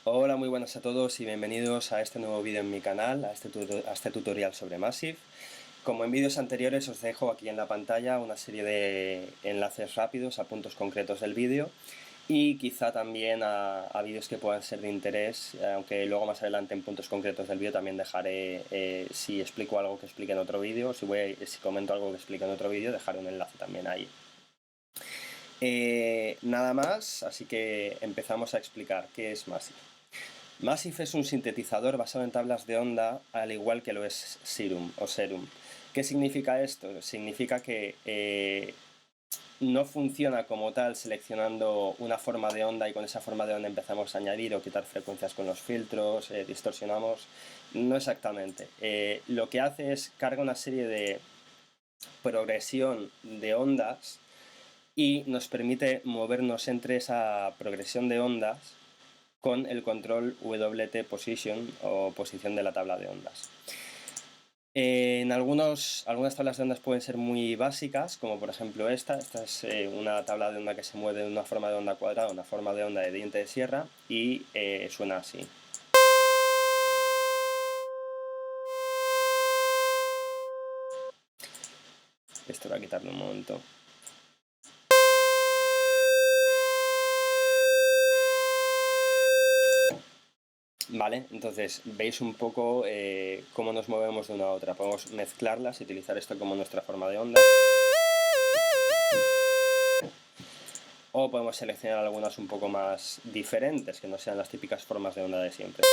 Hola, muy buenas a todos y bienvenidos a este nuevo vídeo en mi canal, a este tutorial sobre Massive. Como en vídeos anteriores os dejo aquí en la pantalla una serie de enlaces rápidos a puntos concretos del vídeo y quizá también a vídeos que puedan ser de interés, aunque luego más adelante en puntos concretos del vídeo también dejaré, si explico algo que explique en otro vídeo, si comento algo que explique en otro vídeo, dejaré un enlace también ahí. Nada más, así que empezamos a explicar qué es Massive. Massive es un sintetizador basado en tablas de onda, al igual que lo es Serum o Serum. ¿Qué significa esto? Significa que no funciona como tal seleccionando una forma de onda y con esa forma de onda empezamos a añadir o quitar frecuencias con los filtros, distorsionamos. No exactamente. Lo que hace es carga una serie de progresión de ondas y nos permite movernos entre esa progresión de ondas con el control WT Position o posición de la tabla de ondas. Algunas tablas de ondas pueden ser muy básicas, como por ejemplo esta es una tabla de onda que se mueve de una forma de onda cuadrada a una forma de onda de diente de sierra y suena así. Esto voy a quitarlo un momento. Vale, entonces veis un poco cómo nos movemos de una a otra. Podemos mezclarlas y utilizar esto como nuestra forma de onda. O podemos seleccionar algunas un poco más diferentes, que no sean las típicas formas de onda de siempre.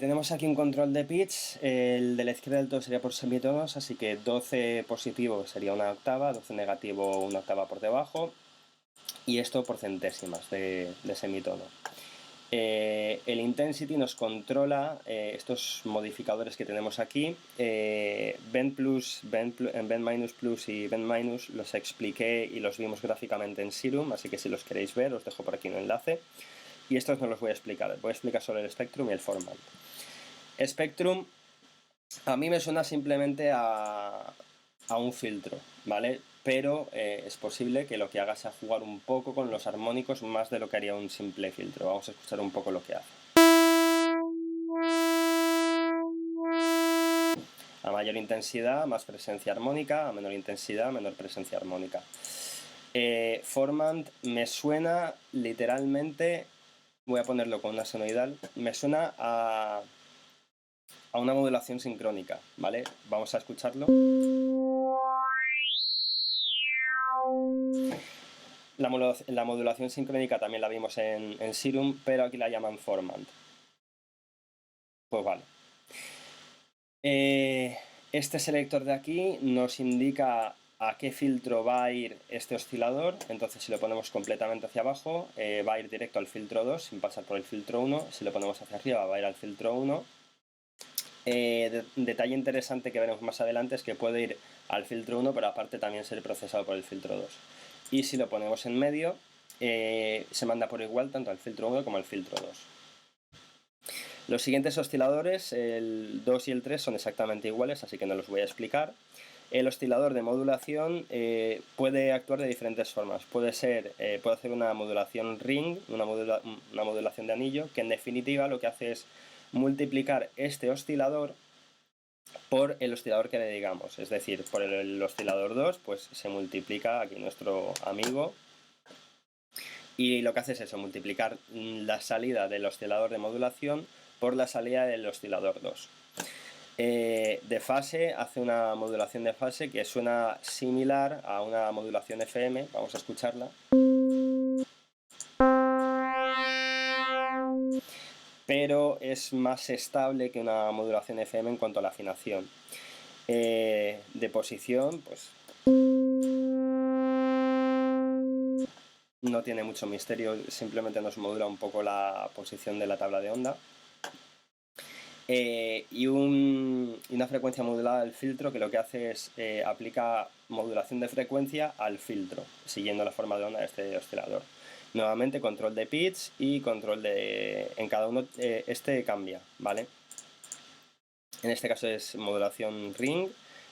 Tenemos aquí un control de pitch, el de la izquierda del todo sería por semitonos, así que 12 positivo sería una octava, 12 negativo una octava por debajo, y esto por centésimas de semitono. El intensity nos controla estos modificadores que tenemos aquí. Bend plus, bend minus plus y bend minus los expliqué y los vimos gráficamente en Serum, así que si los queréis ver os dejo por aquí un enlace. Y estos no los voy a explicar, voy a explicar sobre el Spectrum y el Format. Spectrum a mí me suena simplemente a un filtro, ¿vale? Pero es posible que lo que haga sea jugar un poco con los armónicos más de lo que haría un simple filtro. Vamos a escuchar un poco lo que hace. A mayor intensidad, más presencia armónica, a menor intensidad, menor presencia armónica. Formant me suena literalmente, voy a ponerlo con una sonoidal, me suena a una modulación sincrónica, ¿vale? Vamos a escucharlo. La modulación sincrónica también la vimos en Serum, pero aquí la llaman Formant. Pues vale. Este selector de aquí nos indica a qué filtro va a ir este oscilador. Entonces si lo ponemos completamente hacia abajo va a ir directo al filtro 2 sin pasar por el filtro 1. Si lo ponemos hacia arriba va a ir al filtro 1. Detalle interesante que veremos más adelante es que puede ir al filtro 1 pero aparte también ser procesado por el filtro 2. Y si lo ponemos en medio se manda por igual tanto al filtro 1 como al filtro 2. Los siguientes osciladores, el 2 y el 3, son exactamente iguales, así que no los voy a explicar. El oscilador de modulación puede actuar de diferentes formas. Puede hacer una modulación ring, una modulación de anillo, que en definitiva lo que hace es multiplicar este oscilador por el oscilador que le digamos. Es decir, por el oscilador 2, pues se multiplica aquí nuestro amigo. Y lo que hace es eso, multiplicar la salida del oscilador de modulación por la salida del oscilador 2. De fase hace una modulación de fase que suena similar a una modulación FM. Vamos a escucharla. Pero es más estable que una modulación FM en cuanto a la afinación. De posición, pues no tiene mucho misterio, simplemente nos modula un poco la posición de la tabla de onda. Y una frecuencia modulada del filtro que lo que hace es aplica modulación de frecuencia al filtro, siguiendo la forma de onda de este oscilador. Nuevamente control de pitch y control de... En cada uno este cambia, ¿vale? En este caso es modulación ring,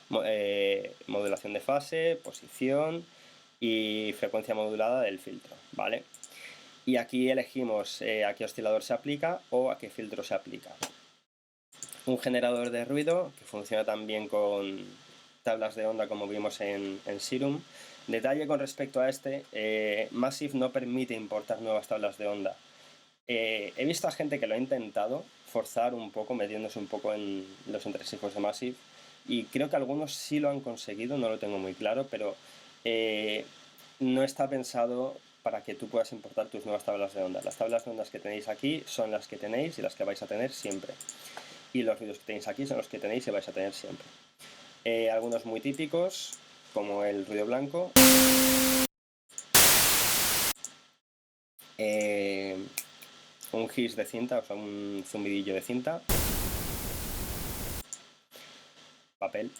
modulación de fase, posición y frecuencia modulada del filtro, ¿vale? Y aquí elegimos a qué oscilador se aplica o a qué filtro se aplica. Un generador de ruido que funciona también con tablas de onda como vimos en Serum. Detalle con respecto a este, Massive no permite importar nuevas tablas de onda. He visto a gente que lo ha intentado forzar un poco, metiéndose un poco en los entresijos de Massive, y creo que algunos sí lo han conseguido, no lo tengo muy claro, pero no está pensado para que tú puedas importar tus nuevas tablas de onda. Las tablas de ondas que tenéis aquí son las que tenéis y las que vais a tener siempre. Y los ruidos que tenéis aquí son los que tenéis y vais a tener siempre. Algunos muy típicos, como el ruido blanco. Un hiss de cinta, o sea, un zumbidillo de cinta. Papel.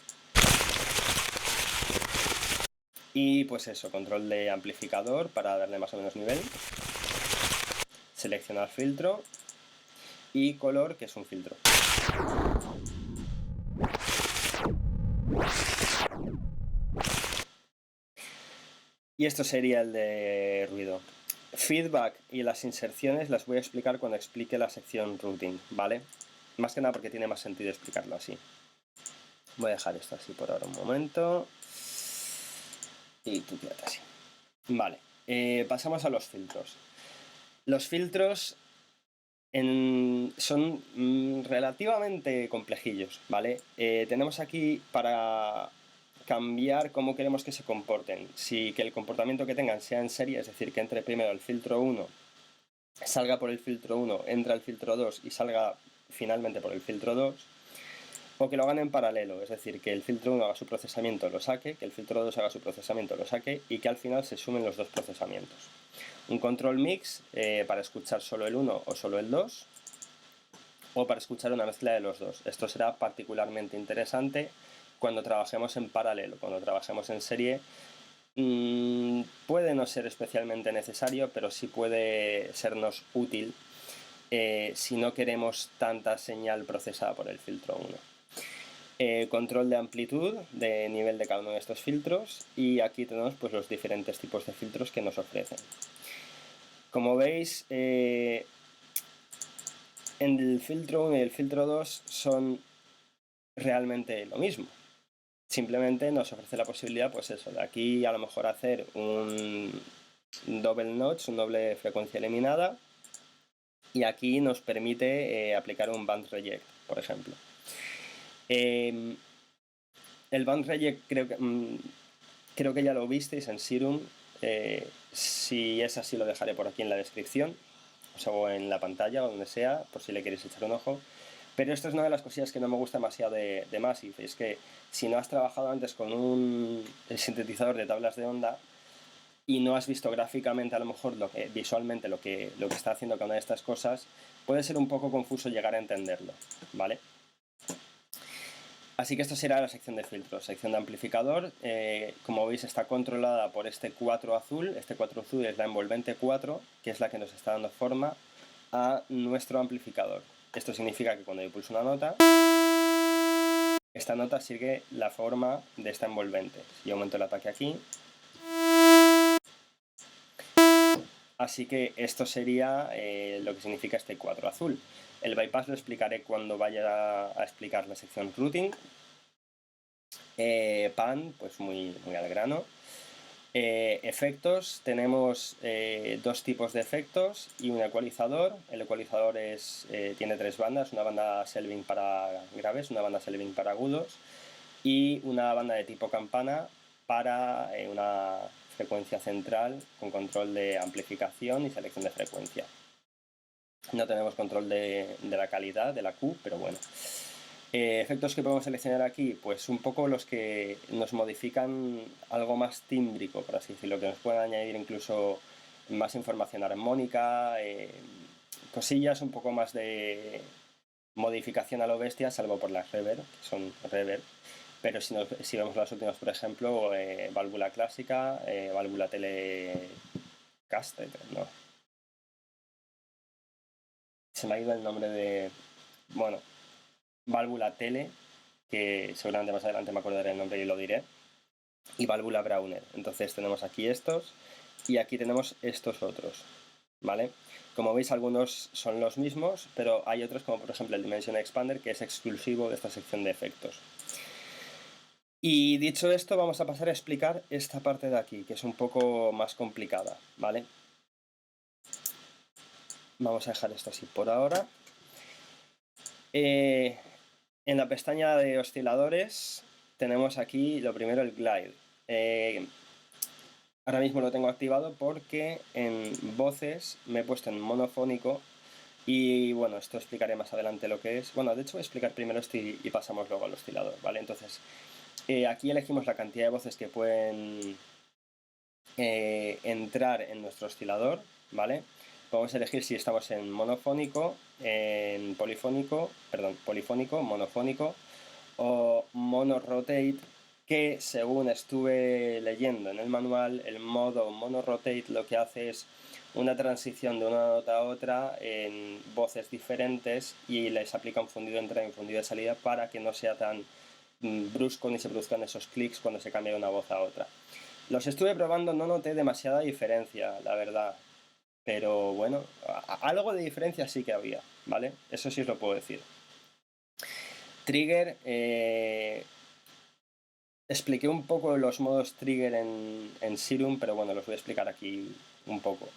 Y pues eso, control de amplificador para darle más o menos nivel. Seleccionar filtro. Y color, que es un filtro. Y esto sería el de ruido. Feedback y las inserciones las voy a explicar cuando explique la sección routing, ¿vale? Más que nada porque tiene más sentido explicarlo así. Voy a dejar esto así por ahora un momento. Y tú quédate así. Vale, pasamos a los filtros. Los filtros son relativamente complejillos, ¿vale? Tenemos aquí para cambiar cómo queremos que se comporten. Si que el comportamiento que tengan sea en serie, es decir, que entre primero el filtro 1, salga por el filtro 1, entra el filtro 2 y salga finalmente por el filtro 2, o que lo hagan en paralelo, es decir, que el filtro 1 haga su procesamiento, lo saque, que el filtro 2 haga su procesamiento, lo saque y que al final se sumen los dos procesamientos. Un control mix para escuchar solo el 1 o solo el 2, o para escuchar una mezcla de los dos. Esto será particularmente interesante cuando trabajemos en paralelo. Cuando trabajemos en serie puede no ser especialmente necesario, pero sí puede sernos útil si no queremos tanta señal procesada por el filtro 1. Control de amplitud, de nivel de cada uno de estos filtros, y aquí tenemos pues los diferentes tipos de filtros que nos ofrecen. Como veis, el filtro 1 y el filtro 2 son realmente lo mismo. Simplemente nos ofrece la posibilidad, pues eso, de aquí a lo mejor hacer un double notch, un doble frecuencia eliminada, y aquí nos permite aplicar un band reject, por ejemplo. El band reject creo que ya lo visteis en Serum. Si es así, lo dejaré por aquí en la descripción, o en la pantalla o donde sea, por si le queréis echar un ojo. Pero esto es una de las cosillas que no me gusta demasiado de Massive, es que si no has trabajado antes con un sintetizador de tablas de onda y no has visto gráficamente a lo mejor visualmente lo que está haciendo cada una de estas cosas, puede ser un poco confuso llegar a entenderlo, ¿vale? Así que esto será la sección de filtros, sección de amplificador. Como veis está controlada por este 4 azul. Este 4 azul es la envolvente 4, que es la que nos está dando forma a nuestro amplificador. Esto significa que cuando yo pulso una nota, esta nota sigue la forma de esta envolvente. Si yo aumento el ataque aquí. Así que esto sería lo que significa este 4 azul. El bypass lo explicaré cuando vaya a explicar la sección routing. Pan, pues muy al grano. Efectos, tenemos dos tipos de efectos y un ecualizador. El ecualizador tiene tres bandas, una banda Selving para graves, una banda Selving para agudos y una banda de tipo campana para una frecuencia central con control de amplificación y selección de frecuencia. No tenemos control de la calidad, de la Q, pero bueno. Efectos que podemos seleccionar aquí, pues un poco los que nos modifican algo más tímbrico, por así decirlo, que nos pueden añadir incluso más información armónica, cosillas un poco más de modificación a lo bestia, salvo por las reverb, que son reverb. Pero si vemos las últimas, por ejemplo, válvula clásica, válvula telecaster, no. Se me ha ido el nombre de... Bueno, válvula tele, que seguramente más adelante me acordaré el nombre y lo diré, y válvula Browner. Entonces tenemos aquí estos y aquí tenemos estos otros, ¿vale? Como veis, algunos son los mismos, pero hay otros, como por ejemplo el Dimension Expander, que es exclusivo de esta sección de efectos. Y dicho esto, vamos a pasar a explicar esta parte de aquí, que es un poco más complicada, ¿vale? Vamos a dejar esto así por ahora. En la pestaña de osciladores tenemos aquí lo primero, el glide. Ahora mismo lo tengo activado porque en voces me he puesto en monofónico y bueno, esto explicaré más adelante lo que es. Bueno, de hecho voy a explicar primero esto y pasamos luego al oscilador, ¿vale? Entonces, aquí elegimos la cantidad de voces que pueden entrar en nuestro oscilador, ¿vale? Podemos elegir si estamos en monofónico, en polifónico, monofónico o mono rotate, que según estuve leyendo en el manual, el modo mono rotate lo que hace es una transición de una nota a otra en voces diferentes y les aplica un fundido de entrada y un fundido de salida para que no sea tan brusco ni se produzcan esos clics cuando se cambia de una voz a otra. Los estuve probando, no noté demasiada diferencia, la verdad. Pero bueno, algo de diferencia sí que había, ¿vale? Eso sí os lo puedo decir. Trigger, expliqué un poco los modos trigger en Serum, pero bueno, los voy a explicar aquí un poco.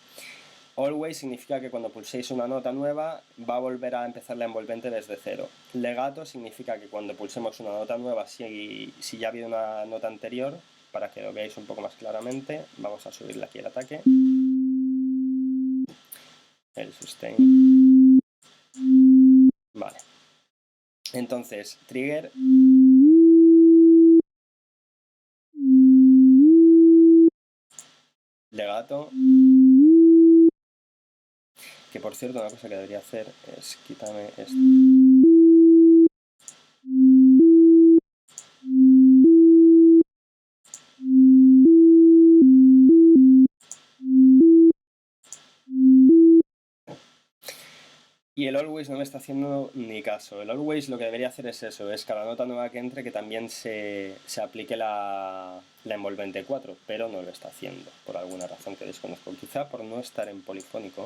Always significa que cuando pulséis una nota nueva va a volver a empezar la envolvente desde cero. Legato significa que cuando pulsemos una nota nueva, si ya ha habido una nota anterior, para que lo veáis un poco más claramente, vamos a subirle aquí el ataque. El sustain. Vale. Entonces, trigger. Legato. Que por cierto, una cosa que debería hacer es quitarme esto. Y el always no me está haciendo ni caso. El always lo que debería hacer es eso, es cada nota nueva que entre que también se aplique la envolvente 4, pero no lo está haciendo, por alguna razón que desconozco. Quizá por no estar en polifónico.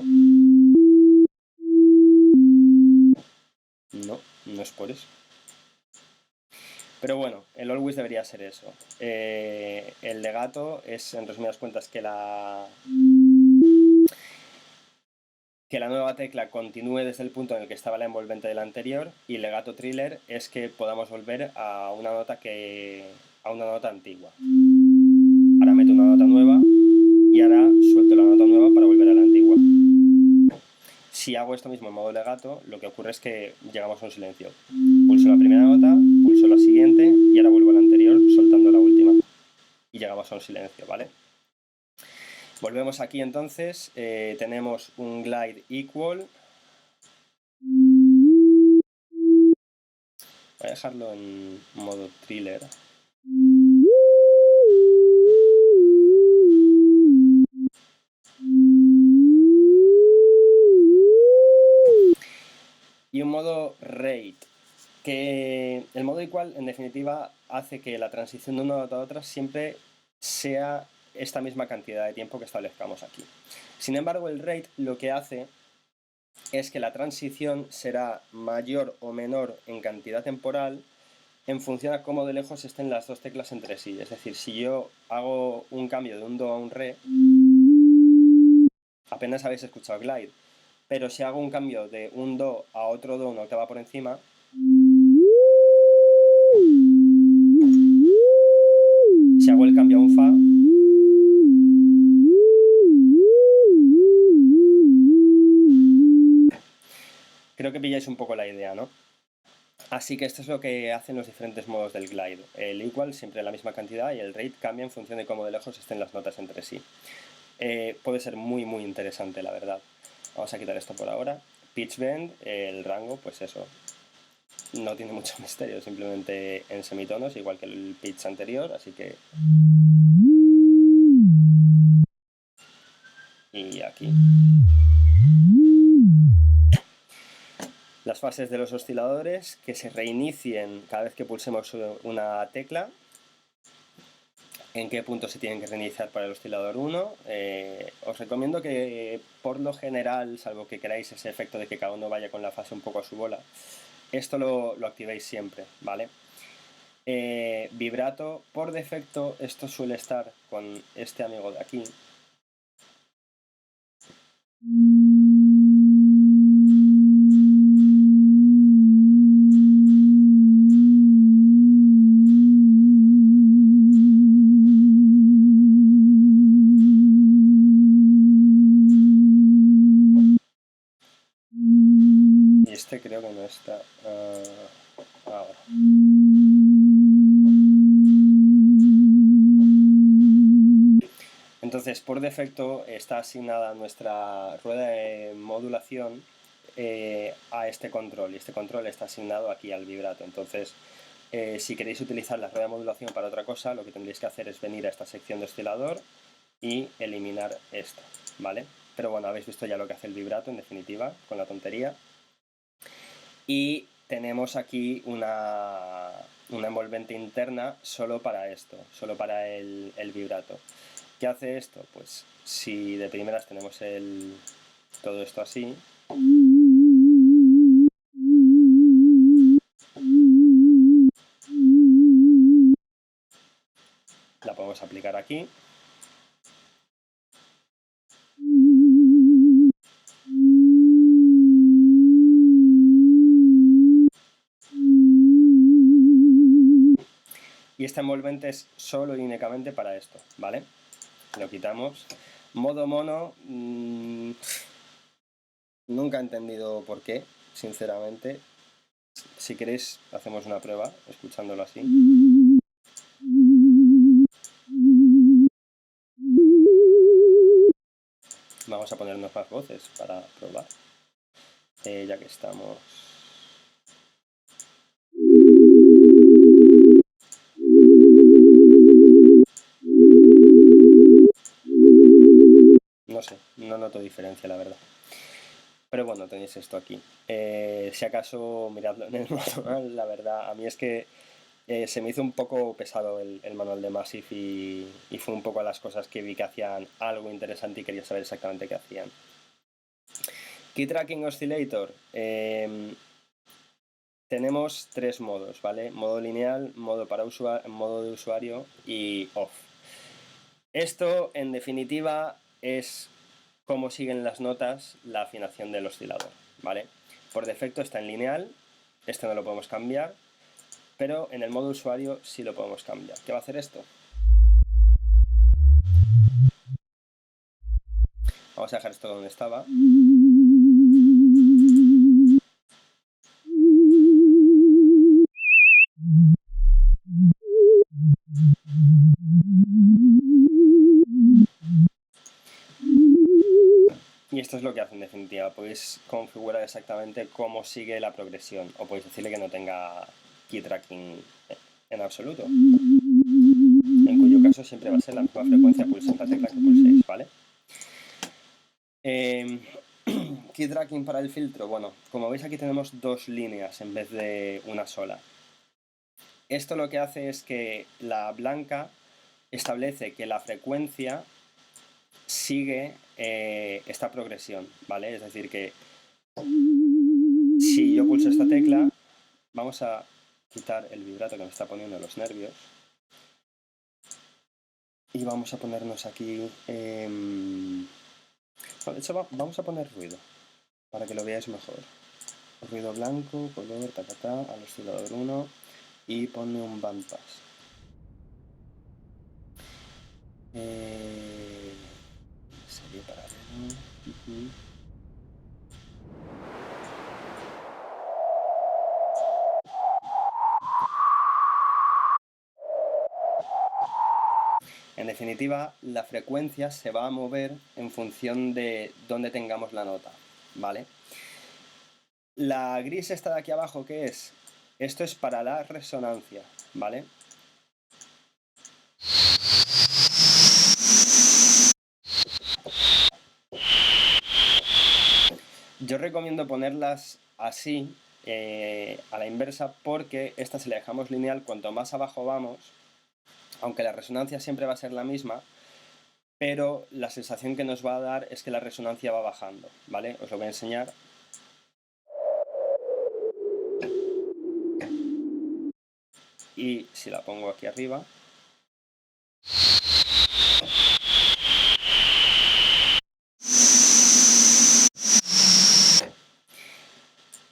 No, no es por eso. Pero bueno, el always debería ser eso. El legato es, en resumidas cuentas, que la nueva tecla continúe desde el punto en el que estaba la envolvente del anterior, y legato thriller es que podamos volver a una nota antigua. Ahora meto una nota nueva y ahora suelto la nota nueva para volver a la antigua. Si hago esto mismo en modo legato, lo que ocurre es que llegamos a un silencio. Pulso la primera nota, pulso la siguiente y ahora vuelvo a la anterior soltando la última. Y llegamos a un silencio, ¿vale? Volvemos aquí entonces, tenemos un glide equal. Voy a dejarlo en modo thriller. Y un modo rate, que el modo equal en definitiva hace que la transición de una nota a otra siempre sea esta misma cantidad de tiempo que establezcamos aquí. Sin embargo, el rate lo que hace es que la transición será mayor o menor en cantidad temporal en función a cómo de lejos estén las dos teclas entre sí. Es decir, si yo hago un cambio de un do a un re, apenas habéis escuchado glide, pero si hago un cambio de un do a otro do, una octava por encima, si hago el cambio a un fa, creo que pilláis un poco la idea, ¿no? Así que esto es lo que hacen los diferentes modos del glide. El equal siempre la misma cantidad y el rate cambia en función de cómo de lejos estén las notas entre sí. Puede ser muy muy interesante, la verdad. Vamos a quitar esto por ahora. Pitch bend, el rango, pues eso, no tiene mucho misterio, simplemente en semitonos, igual que el pitch anterior, así que... Y aquí. las fases de los osciladores, que se reinicien cada vez que pulsemos una tecla. ¿En qué punto se tienen que reiniciar para el oscilador 1? Os recomiendo que, por lo general, salvo que queráis ese efecto de que cada uno vaya con la fase un poco a su bola, esto lo activéis siempre, ¿vale? Vibrato, por defecto, esto suele estar con este amigo de aquí. Y este creo que no está ahora. Entonces, por defecto está asignada nuestra rueda de modulación a este control, y este control está asignado aquí al vibrato. Entonces, si queréis utilizar la rueda de modulación para otra cosa, lo que tendréis que hacer es venir a esta sección de oscilador y eliminar esto, ¿vale? Pero bueno, habéis visto ya lo que hace el vibrato, en definitiva, con la tontería. Y tenemos aquí una envolvente interna solo para esto, solo para el vibrato. ¿Qué hace esto? Pues si de primeras tenemos todo esto así, la podemos aplicar aquí. Y esta envolvente es solo y únicamente para esto, ¿vale? Lo quitamos. Modo mono, nunca he entendido por qué, sinceramente. Si queréis, hacemos una prueba escuchándolo así. Vamos a ponernos más voces para probar, ya que estamos. No sé, no noto diferencia, la verdad. Pero bueno, tenéis esto aquí. Si acaso, miradlo en el manual, la verdad, a mí es que se me hizo un poco pesado el manual de Massive y fue un poco a las cosas que vi que hacían algo interesante y quería saber exactamente qué hacían. Key Tracking Oscillator. Tenemos tres modos, ¿vale? Modo lineal, modo de usuario y off. Esto, en definitiva, es cómo siguen las notas la afinación del oscilador, ¿vale? Por defecto está en lineal, este no lo podemos cambiar, pero en el modo usuario sí lo podemos cambiar. ¿Qué va a hacer esto? Vamos a dejar esto donde estaba. Y esto es lo que hace en definitiva. Podéis configurar exactamente cómo sigue la progresión, o podéis decirle que no tenga key tracking en absoluto, en cuyo caso siempre va a ser la misma frecuencia pulséis la tecla que pulséis, ¿vale? Key tracking para el filtro, bueno, como veis aquí tenemos dos líneas en vez de una sola. Esto lo que hace es que la blanca establece que la frecuencia sigue esta progresión, ¿vale? Es decir que si yo pulso esta tecla, vamos a quitar el vibrato que me está poniendo los nervios y vamos a ponernos aquí de hecho vamos a poner ruido para que lo veáis mejor. Ruido blanco, color, al oscilador 1 y ponme un bandpass. Serie paralelo. En definitiva, la frecuencia se va a mover en función de dónde tengamos la nota, ¿vale? La gris esta de aquí abajo, ¿qué es? Esto es para la resonancia, ¿vale? Yo recomiendo ponerlas así, a la inversa, porque esta, si la dejamos lineal, cuanto más abajo vamos, aunque la resonancia siempre va a ser la misma, pero la sensación que nos va a dar es que la resonancia va bajando, ¿vale? Os lo voy a enseñar. Y si la pongo aquí arriba,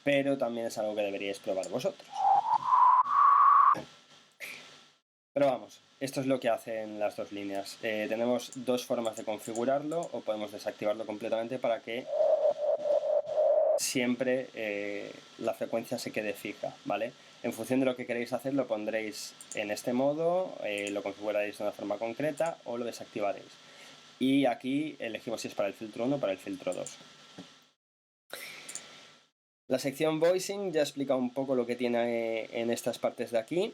pero también es algo que deberíais probar vosotros. Pero vamos, esto es lo que hacen las dos líneas. Tenemos dos formas de configurarlo, o podemos desactivarlo completamente para que siempre la frecuencia se quede fija, ¿vale? En función de lo que queréis hacer, lo pondréis en este modo, lo configuraréis de una forma concreta o lo desactivaréis. Y aquí elegimos si es para el filtro 1 o para el filtro 2. La sección Voicing ya explica un poco lo que tiene en estas partes de aquí.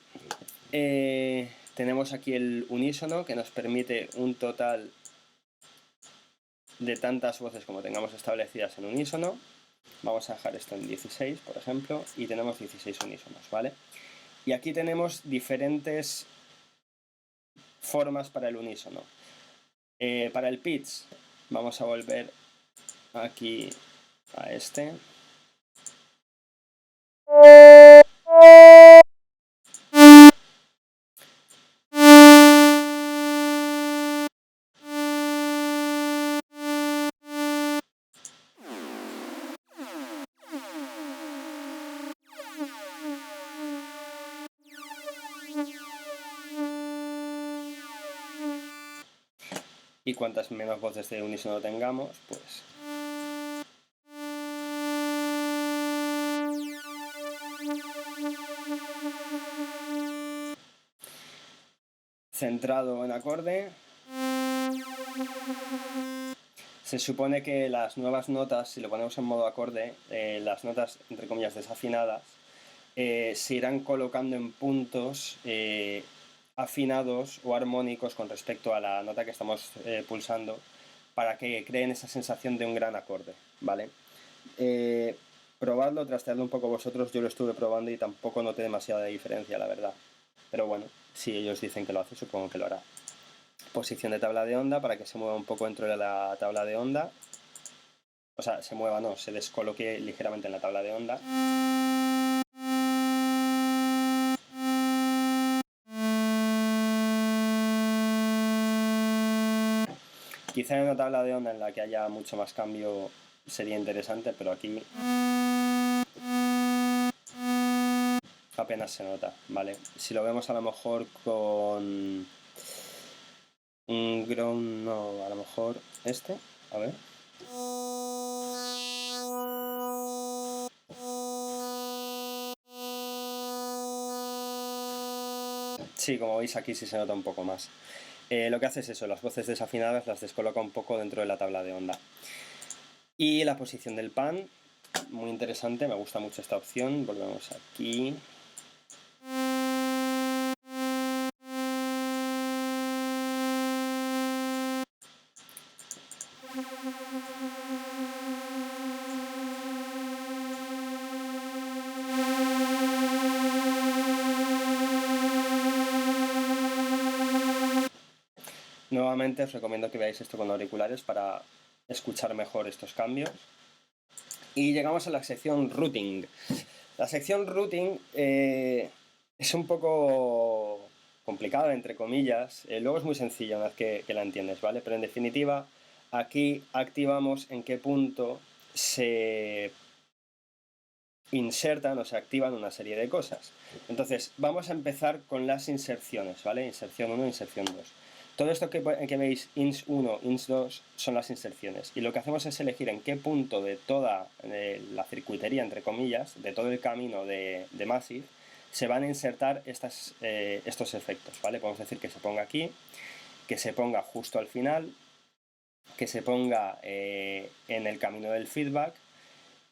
Tenemos aquí el unísono, que nos permite un total de tantas voces como tengamos establecidas en unísono. Vamos a dejar esto en 16, por ejemplo, y tenemos 16 unísonos, ¿vale? Y aquí tenemos diferentes formas para el unísono. Para el pitch, vamos a volver aquí a este. Y cuantas menos voces de unísono tengamos, pues centrado en acorde. Se supone que las nuevas notas, si lo ponemos en modo acorde, las notas entre comillas desafinadas, se irán colocando en puntos afinados o armónicos con respecto a la nota que estamos pulsando, para que creen esa sensación de un gran acorde, ¿vale? Probadlo, trasteadlo un poco vosotros. Yo lo estuve probando y tampoco noté demasiada diferencia, la verdad. Pero bueno, si ellos dicen que lo hace, supongo que lo hará. Posición de tabla de onda para que se mueva un poco dentro de la tabla de onda. O sea, se mueva, no, se descoloque ligeramente en la tabla de onda. Quizá en una tabla de onda en la que haya mucho más cambio sería interesante, pero aquí apenas se nota, ¿vale? Si lo vemos a lo mejor con un ground, no, a lo mejor este, a ver. Sí, como veis aquí sí se nota un poco más. Lo que hace es eso, las voces desafinadas las descoloca un poco dentro de la tabla de onda. Y la posición del pan, muy interesante, me gusta mucho esta opción. Volvemos aquí. Nuevamente os recomiendo que veáis esto con auriculares para escuchar mejor estos cambios. Y llegamos a la sección Routing. La sección Routing es un poco complicada, entre comillas. Luego es muy sencilla una vez que la entiendes, ¿vale? Pero en definitiva, aquí activamos en qué punto se insertan o se activan una serie de cosas. Entonces, vamos a empezar con las inserciones, ¿vale? Inserción 1, inserción 2. Todo esto que veis, ins 1, ins 2, son las inserciones. Y lo que hacemos es elegir en qué punto de toda la circuitería, entre comillas, de todo el camino de Massive, se van a insertar estos efectos, ¿vale? Podemos decir que se ponga aquí, que se ponga justo al final, que se ponga en el camino del feedback,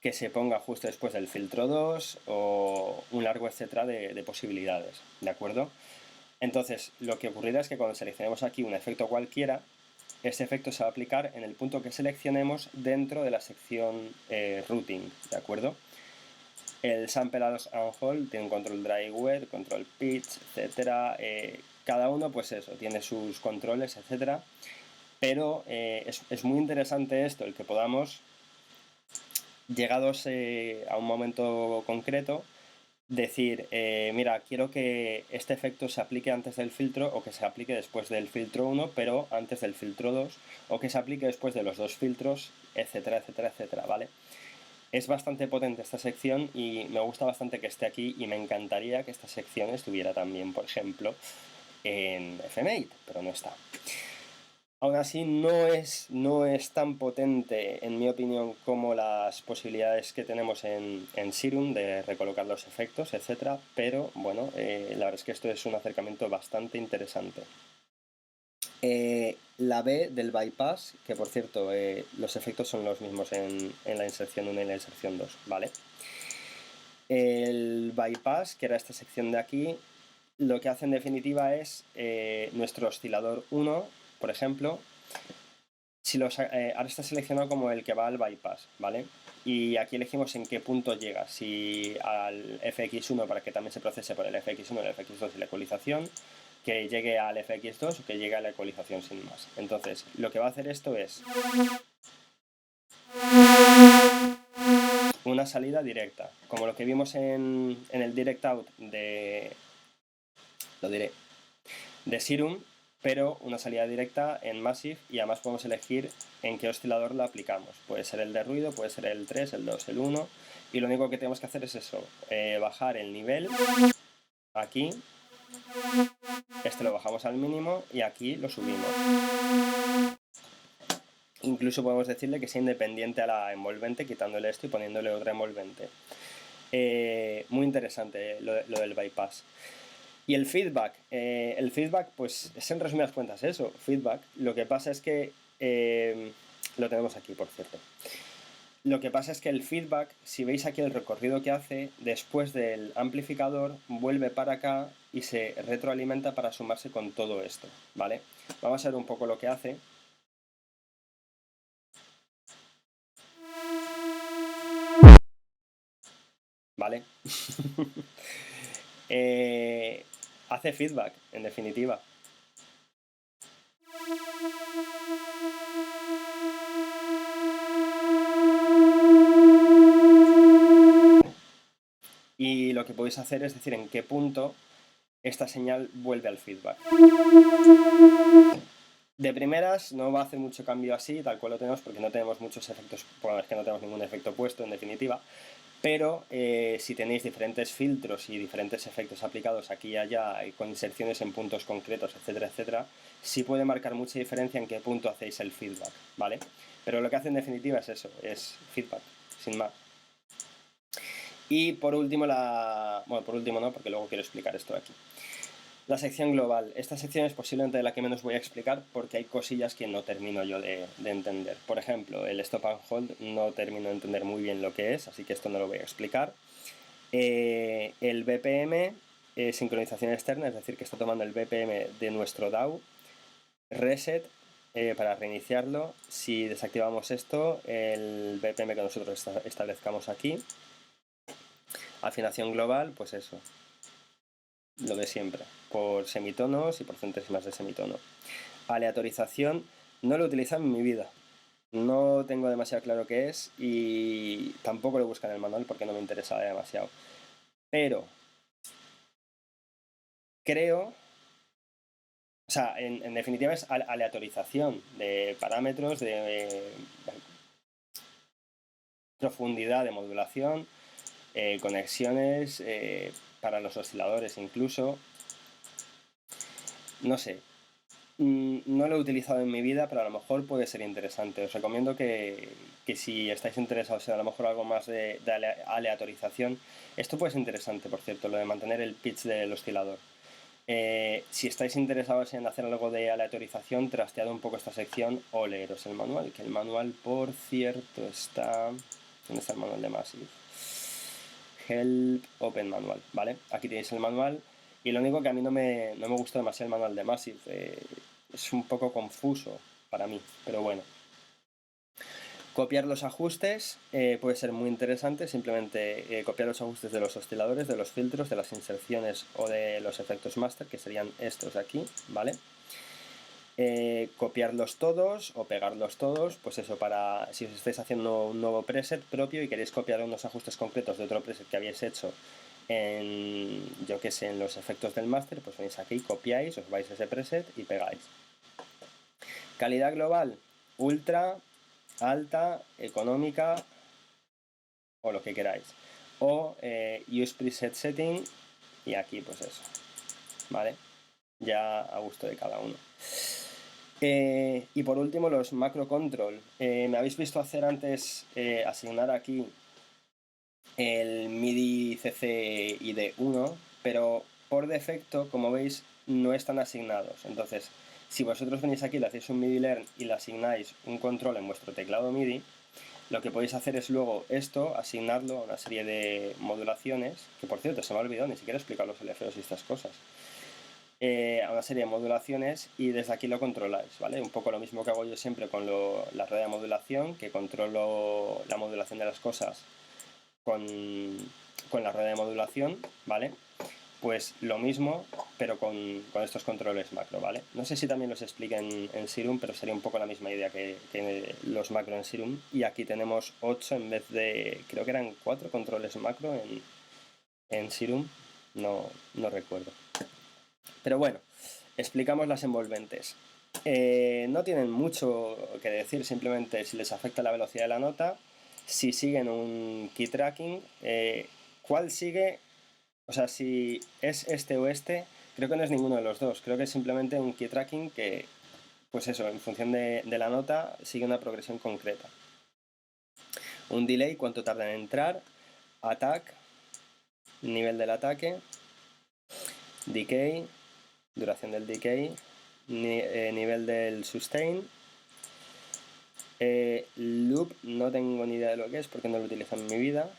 que se ponga justo después del filtro 2 o un largo etcétera de posibilidades, ¿de acuerdo? Entonces, lo que ocurrirá es que cuando seleccionemos aquí un efecto cualquiera, este efecto se va a aplicar en el punto que seleccionemos dentro de la sección routing, ¿de acuerdo? El sample and hold tiene un control dry wet, control pitch, etcétera. Cada uno, pues eso, tiene sus controles, etcétera. Pero es muy interesante esto, el que podamos, llegados a un momento concreto, decir, mira, quiero que este efecto se aplique antes del filtro o que se aplique después del filtro 1, pero antes del filtro 2, o que se aplique después de los dos filtros, etcétera, etcétera, etcétera, ¿vale? Es bastante potente esta sección y me gusta bastante que esté aquí y me encantaría que esta sección estuviera también, por ejemplo, en FMate, pero no está. Aún así no es tan potente, en mi opinión, como las posibilidades que tenemos en Serum de recolocar los efectos, etc. Pero bueno, la verdad es que esto es un acercamiento bastante interesante. La B del bypass, que por cierto, los efectos son los mismos en la inserción 1 y la inserción 2, ¿vale? El bypass, que era esta sección de aquí, lo que hace en definitiva es nuestro oscilador 1, por ejemplo, ahora está seleccionado como el que va al bypass, ¿vale? Y aquí elegimos en qué punto llega, si al FX1 para que también se procese por el FX1, el FX2 y la ecualización, que llegue al FX2 o que llegue a la ecualización sin más. Entonces, lo que va a hacer esto es una salida directa, como lo que vimos en el direct out de Serum, pero una salida directa en Massive, y además podemos elegir en qué oscilador la aplicamos. Puede ser el de ruido, puede ser el 3, el 2, el 1, y lo único que tenemos que hacer es eso, bajar el nivel aquí, este lo bajamos al mínimo y aquí lo subimos. Incluso podemos decirle que sea independiente a la envolvente, quitándole esto y poniéndole otra envolvente. Muy interesante lo del bypass. Y el feedback, pues es en resumidas cuentas eso, feedback. Lo que pasa es que, lo tenemos aquí, por cierto. Lo que pasa es que el feedback, si veis aquí el recorrido que hace, después del amplificador, vuelve para acá y se retroalimenta para sumarse con todo esto, ¿vale? Vamos a ver un poco lo que hace. ¿Vale? Hace feedback, en definitiva. Y lo que podéis hacer es decir en qué punto esta señal vuelve al feedback. De primeras no va a hacer mucho cambio así, tal cual lo tenemos, porque no tenemos muchos efectos, bueno, es que no tenemos ningún efecto puesto en definitiva, pero si tenéis diferentes filtros y diferentes efectos aplicados aquí y allá, con inserciones en puntos concretos, etcétera, etcétera, sí puede marcar mucha diferencia en qué punto hacéis el feedback, ¿vale? Pero lo que hace en definitiva es eso, es feedback, sin más. Y por último, bueno, por último no, porque luego quiero explicar esto aquí. La sección global. Esta sección es posiblemente la que menos voy a explicar porque hay cosillas que no termino yo de entender. Por ejemplo, el stop and hold no termino de entender muy bien lo que es, así que esto no lo voy a explicar. El BPM, sincronización externa, es decir, que está tomando el BPM de nuestro DAW. Reset, para reiniciarlo. Si desactivamos esto, el BPM que nosotros establezcamos aquí. Afinación global, pues eso, lo de siempre, por semitonos y por centésimas de semitono. Aleatorización no lo he utilizado en mi vida, no tengo demasiado claro qué es y tampoco lo busco en el manual porque no me interesaba demasiado, pero creo, o sea, en definitiva es aleatorización de parámetros, de profundidad de modulación, conexiones para los osciladores incluso, no sé. No lo he utilizado en mi vida, pero a lo mejor puede ser interesante. Os recomiendo que si estáis interesados en a lo mejor algo más de aleatorización, esto puede ser interesante, por cierto, lo de mantener el pitch del oscilador. Si estáis interesados en hacer algo de aleatorización, trastead un poco esta sección o leeros el manual, que el manual, por cierto, está... ¿Dónde está el manual de Massive? Help Open Manual, ¿vale? Aquí tenéis el manual. Y lo único que a mí no me gustó demasiado el manual de Massive, es un poco confuso para mí, pero bueno. Copiar los ajustes puede ser muy interesante, simplemente copiar los ajustes de los osciladores, de los filtros, de las inserciones o de los efectos master, que serían estos de aquí, ¿vale? Copiarlos todos o pegarlos todos, pues eso, para si os estáis haciendo un nuevo preset propio y queréis copiar unos ajustes concretos de otro preset que habéis hecho en, yo que sé, en los efectos del master, pues venís aquí, copiáis, os vais a ese preset y pegáis. Calidad global, ultra, alta, económica o lo que queráis. O use preset setting y aquí pues eso, ¿vale? Ya a gusto de cada uno. Y por último los macro control. Me habéis visto hacer antes asignar aquí el MIDI CC ID1, pero por defecto, como veis, no están asignados. Entonces, si vosotros venís aquí, le hacéis un MIDI learn y le asignáis un control en vuestro teclado MIDI, lo que podéis hacer es luego esto, asignarlo a una serie de modulaciones, que por cierto se me ha olvidado ni siquiera explicar los LFOs y estas cosas, a una serie de modulaciones y desde aquí lo controláis, ¿vale? Un poco lo mismo que hago yo siempre con la rueda de modulación, que controlo la modulación de las cosas con la rueda de modulación, ¿vale? Pues lo mismo, pero con estos controles macro, ¿vale? No sé si también los expliqué en Serum, pero sería un poco la misma idea que los macro en Serum. Y aquí tenemos 8 en vez de, creo que eran 4 controles macro en Serum, no recuerdo. Pero bueno, explicamos las envolventes. No tienen mucho que decir, simplemente si les afecta la velocidad de la nota, si siguen un key tracking, cuál sigue. O sea, si es este o este, creo que no es ninguno de los dos. Creo que es simplemente un key tracking que, pues eso, en función de la nota, sigue una progresión concreta. Un delay, cuánto tarda en entrar. Attack, nivel del ataque. Decay, duración del decay. Nivel del sustain. Loop, no tengo ni idea de lo que es porque no lo utilizo en mi vida.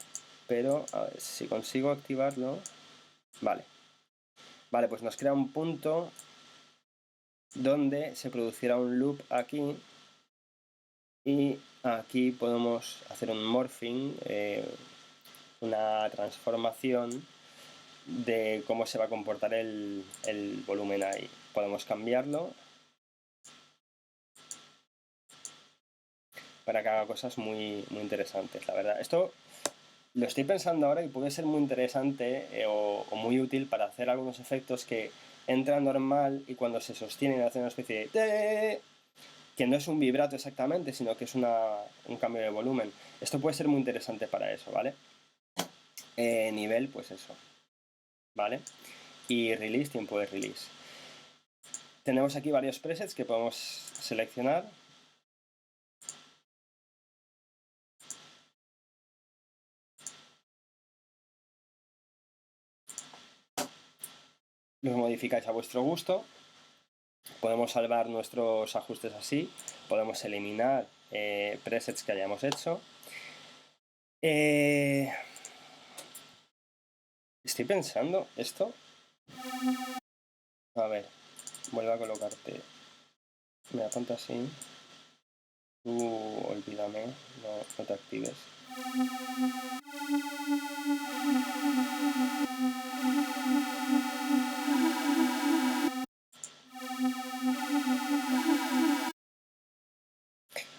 Pero, a ver, si consigo activarlo. Vale. Vale, pues nos crea un punto donde se produciera un loop aquí y aquí podemos hacer un morphing, una transformación de cómo se va a comportar el volumen ahí. Podemos cambiarlo para que haga cosas muy, muy interesantes, la verdad. Esto lo estoy pensando ahora y puede ser muy interesante o muy útil para hacer algunos efectos que entran normal y cuando se sostienen hacen una especie de... que no es un vibrato exactamente, sino que es un cambio de volumen. Esto puede ser muy interesante para eso, ¿vale? Nivel, pues eso, ¿vale? Y release, tiempo de release. Tenemos aquí varios presets que podemos seleccionar. Los modificáis a vuestro gusto. Podemos salvar nuestros ajustes así. Podemos eliminar presets que hayamos hecho. Estoy pensando esto. A ver, vuelvo a colocarte. Me apunta así. Olvídame, no te actives.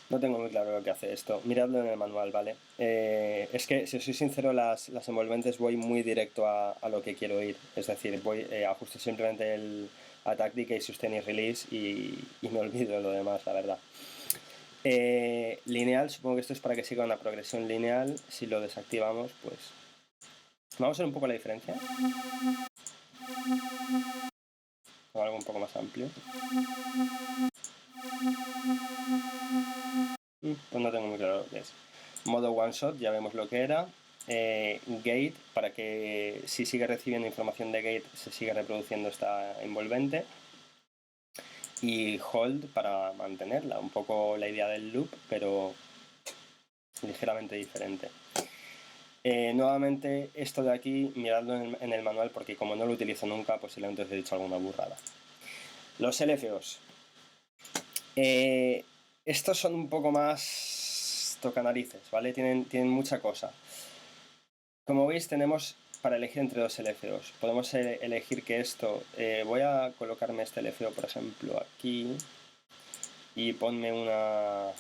No tengo muy claro lo que hace esto. Miradlo en el manual, ¿vale? Es que, si os soy sincero, las envolventes voy muy directo a lo que quiero ir. Es decir, ajusto simplemente el attack, decay, sustain y release y me olvido de lo demás, la verdad. Lineal, supongo que esto es para que siga una progresión lineal. Si lo desactivamos, pues... Vamos a ver un poco la diferencia. O algo un poco más amplio. Pues no tengo muy claro lo que es. Modo one shot, ya vemos lo que era. Gate, para que si sigue recibiendo información de gate se siga reproduciendo esta envolvente. Y hold para mantenerla, un poco la idea del loop, pero ligeramente diferente. Nuevamente, esto de aquí, miradlo en el manual, porque como no lo utilizo nunca, posiblemente os he dicho alguna burrada. Los LFOs. Estos son un poco más tocanarices, ¿vale? Tienen mucha cosa. Como veis, tenemos para elegir entre dos LFOs. Podemos elegir que esto... voy a colocarme este LFO, por ejemplo, aquí. Y ponme una...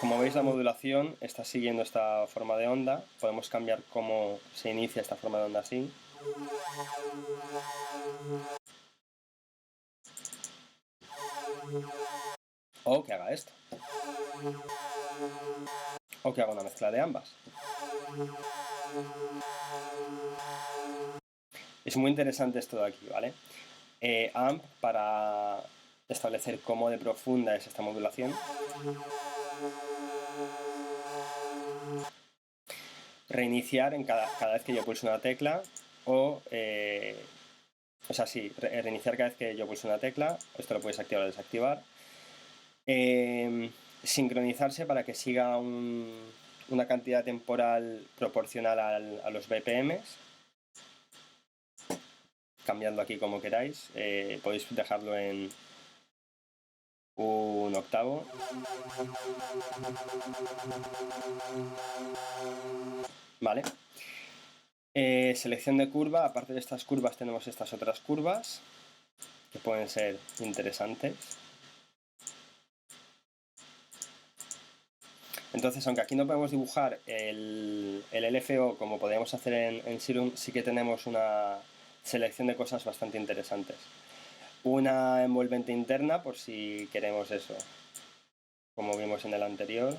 Como veis, la modulación está siguiendo esta forma de onda. Podemos cambiar cómo se inicia esta forma de onda así. O que haga esto. O que haga una mezcla de ambas. Es muy interesante esto de aquí, ¿vale? AMP para establecer cómo de profunda es esta modulación. Reiniciar en cada vez que yo pulso una tecla o sea, sí, reiniciar cada vez que yo pulso una tecla. Esto lo puedes activar o desactivar. Sincronizarse para que siga una cantidad temporal proporcional a los BPMs. Cambiando aquí como queráis. Podéis dejarlo en un octavo. Vale. Selección de curva. Aparte de estas curvas tenemos estas otras curvas que pueden ser interesantes. Entonces, aunque aquí no podemos dibujar el LFO como podríamos hacer en Serum, sí que tenemos una selección de cosas bastante interesantes. Una envolvente interna, por si queremos eso, como vimos en el anterior.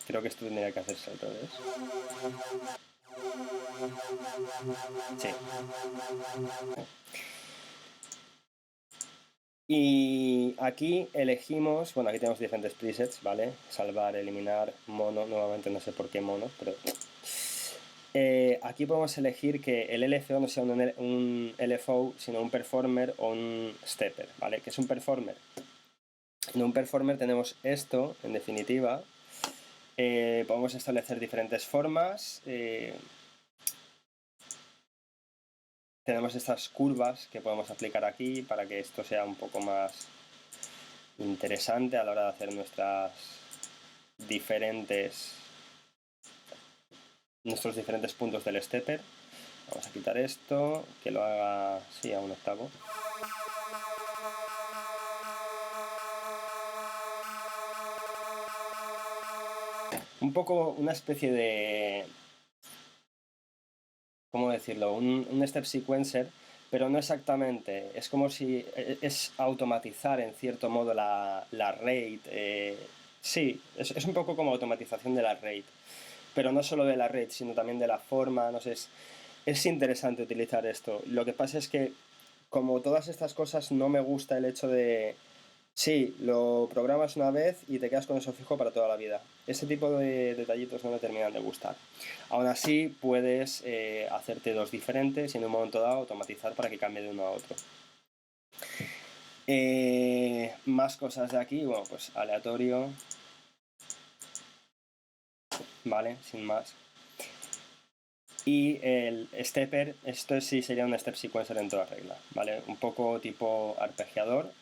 Creo que esto tendría que hacerse otra vez. Sí. Y aquí elegimos, bueno, aquí tenemos diferentes presets, ¿vale? Salvar, eliminar, mono, nuevamente no sé por qué mono, pero... aquí podemos elegir que el LFO no sea un LFO, sino un performer o un stepper, ¿vale? ¿Qué es un performer? En un performer tenemos esto, en definitiva. Podemos establecer diferentes formas. Tenemos estas curvas que podemos aplicar aquí para que esto sea un poco más interesante a la hora de hacer nuestros diferentes puntos del stepper. Vamos a quitar esto, que lo haga, sí, a un octavo. Un poco una especie de... ¿cómo decirlo? Un step sequencer, pero no exactamente. Es como si es automatizar en cierto modo la rate. Sí, es un poco como automatización de la rate, pero no solo de la rate, sino también de la forma. No sé, es interesante utilizar esto. Lo que pasa es que, como todas estas cosas, no me gusta el hecho de... sí, lo programas una vez y te quedas con eso fijo para toda la vida. Ese tipo de detallitos no me terminan de gustar. Aún así, puedes hacerte dos diferentes y en un momento dado automatizar para que cambie de uno a otro. Más cosas de aquí, bueno, pues aleatorio. Vale, sin más. Y el stepper, esto sí sería un step sequencer en toda regla, ¿vale? Un poco tipo arpegiador.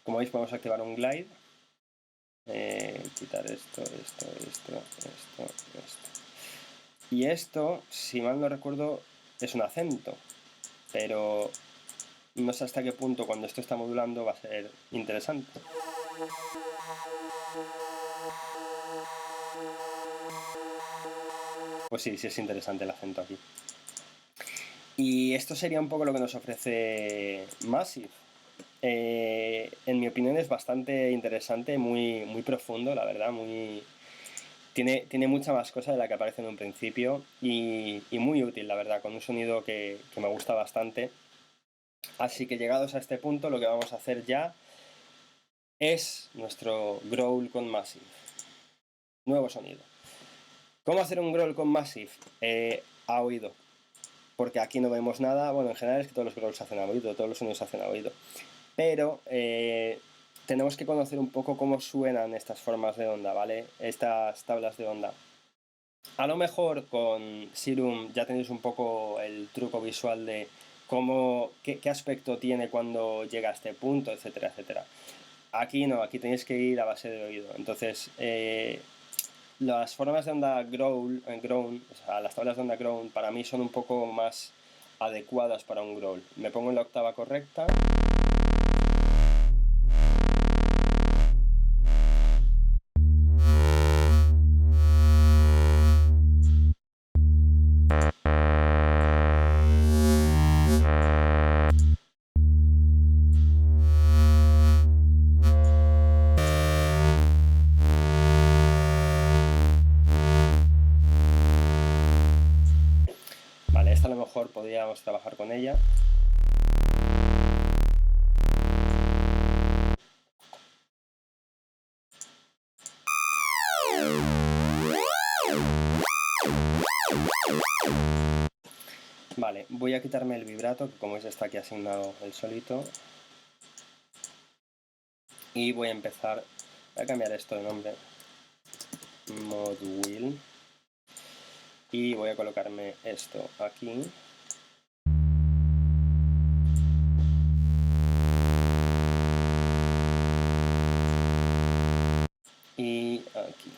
Como veis, podemos activar un glide. Quitar esto. Y esto, si mal no recuerdo, es un acento, pero no sé hasta qué punto cuando esto está modulando va a ser interesante. Pues sí, sí es interesante el acento aquí. Y esto sería un poco lo que nos ofrece Massive. En mi opinión es bastante interesante, muy, muy profundo, la verdad, tiene mucha más cosa de la que aparece en un principio y muy útil, la verdad, con un sonido que me gusta bastante. Así que llegados a este punto, lo que vamos a hacer ya es nuestro growl con Massive. Nuevo sonido. ¿Cómo hacer un growl con Massive? A oído. Porque aquí no vemos nada. Bueno, en general es que todos los growls se hacen a oído, todos los sonidos se hacen a oído. Pero tenemos que conocer un poco cómo suenan estas formas de onda, ¿vale? Estas tablas de onda. A lo mejor con Serum ya tenéis un poco el truco visual de qué aspecto tiene cuando llega a este punto, etcétera, etcétera. Aquí no, aquí tenéis que ir a base de oído. Entonces, las formas de onda growl, o sea, las tablas de onda growl para mí son un poco más adecuadas para un growl. Me pongo en la octava correcta. Vale, esta a lo mejor podríamos trabajar con ella. Vale, voy a quitarme el vibrato, que como veis está aquí asignado el solito. Y voy a empezar, voy a cambiar esto de nombre, Mod Wheel. Y voy a colocarme esto aquí. Y aquí.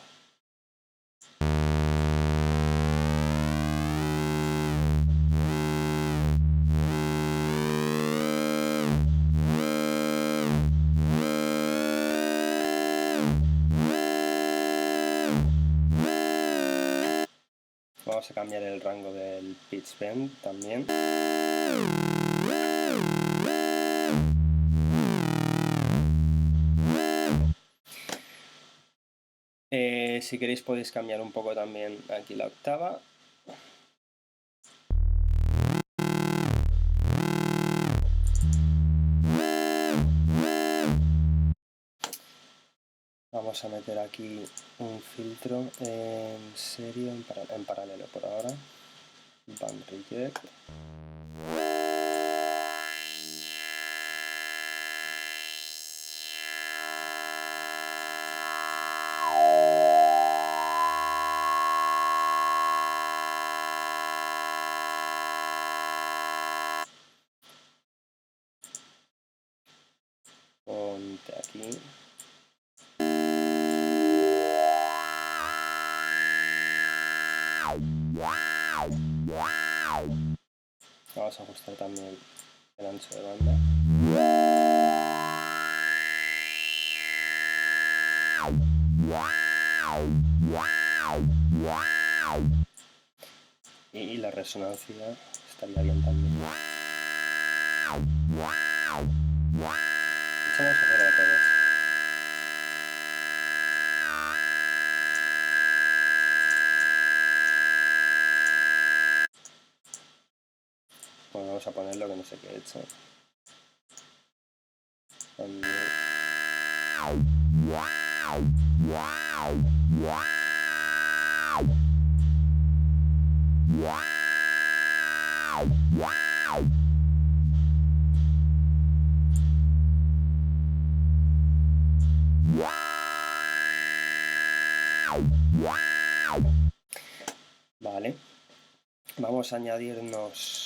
Vamos a cambiar el rango del pitch bend también. Si queréis podéis cambiar un poco también aquí la octava. Vamos a meter aquí un filtro en serio, en paralelo por ahora. Band reject. Ponte aquí. Vamos a ajustar también el ancho de banda. Y la resonancia estaría bien también. Vamos a hacer de todos. Bueno, vamos a ponerlo que no sé qué he hecho. Vale. Vamos a añadirnos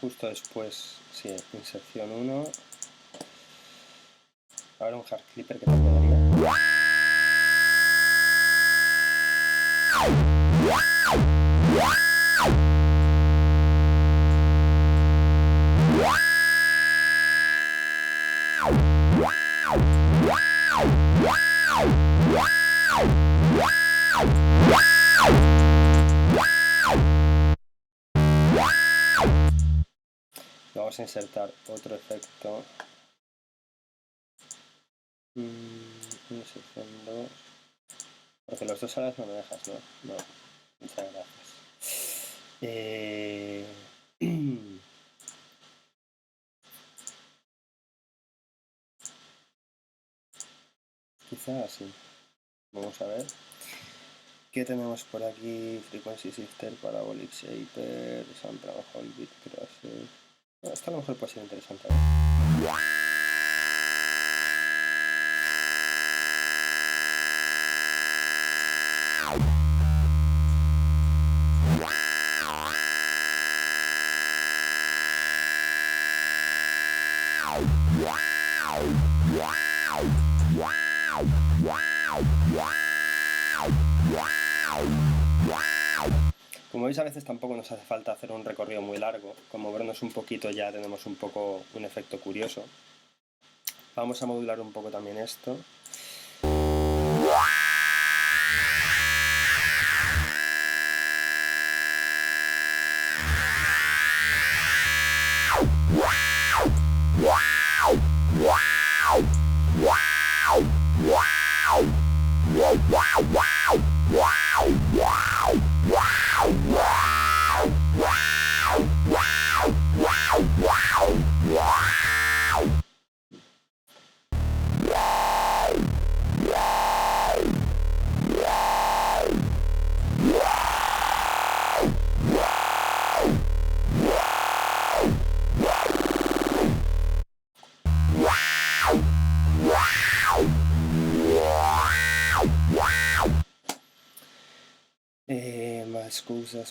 justo después, sí, inserción 1. Ahora un hard clipper que te quedaría. Vamos a insertar otro efecto. Inserción 2. Porque los dos a la vez no me dejas, ¿no? No. Muchas gracias. Quizás así. Vamos a ver. ¿Qué tenemos por aquí? Frequency Shifter, Parabolic Shaper, Sample Hole, Bit Crosser. Esto a lo mejor puede ser interesante. Como veis, a veces tampoco nos hace falta hacer un recorrido muy largo. Como vernos un poquito ya tenemos un poco un efecto curioso. Vamos a modular un poco también esto.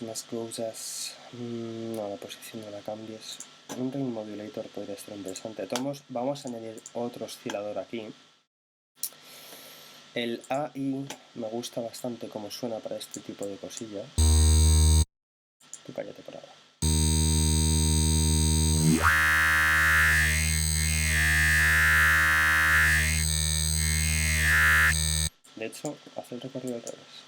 Más cosas. No, la posición no la cambies. Un ring modulator podría ser interesante. Vamos a añadir otro oscilador aquí. El AI me gusta bastante cómo suena para este tipo de cosillas. Tú cállate por ahora. De hecho, hace el recorrido al revés.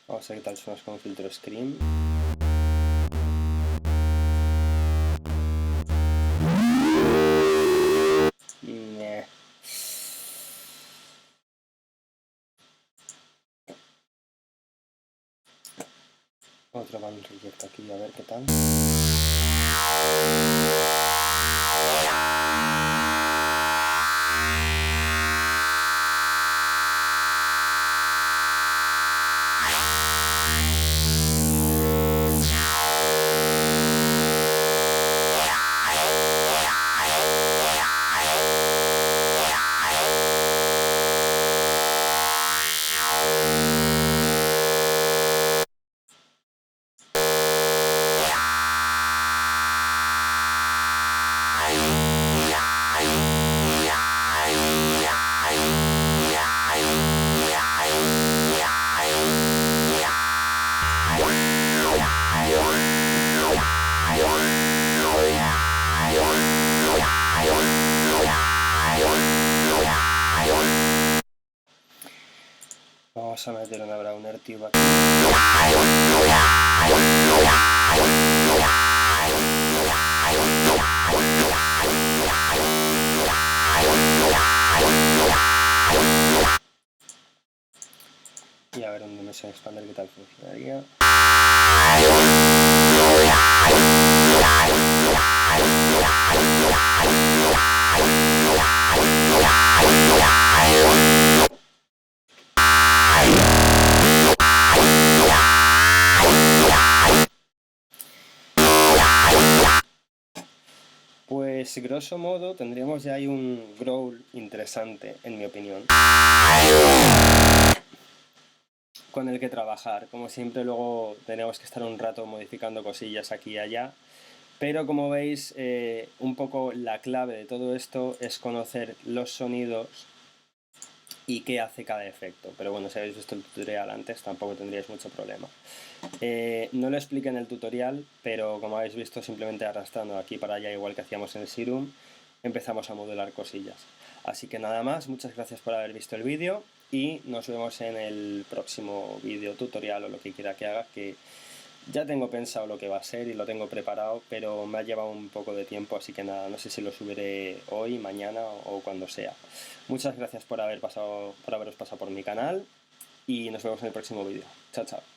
Vamos a ver qué tal suenas con un filtro Scream. Otro band reject aquí, a ver qué tal. Vamos a meter una Browner Tube aquí. Y a ver un Dimension Expander qué tal funcionaría. Pues grosso modo tendríamos ya ahí un growl interesante, en mi opinión, con el que trabajar. Como siempre, luego tenemos que estar un rato modificando cosillas aquí y allá, pero como veis, un poco la clave de todo esto es conocer los sonidos y qué hace cada efecto. Pero bueno, si habéis visto el tutorial antes tampoco tendríais mucho problema. No lo expliqué en el tutorial, pero como habéis visto, simplemente arrastrando de aquí para allá, igual que hacíamos en el Serum, empezamos a modelar cosillas. Así que nada más, muchas gracias por haber visto el vídeo y nos vemos en el próximo vídeo tutorial o lo que quiera que haga, que ya tengo pensado lo que va a ser y lo tengo preparado, pero me ha llevado un poco de tiempo, así que nada, no sé si lo subiré hoy, mañana o cuando sea. Muchas gracias por haberos pasado por mi canal y nos vemos en el próximo vídeo. Chao, chao.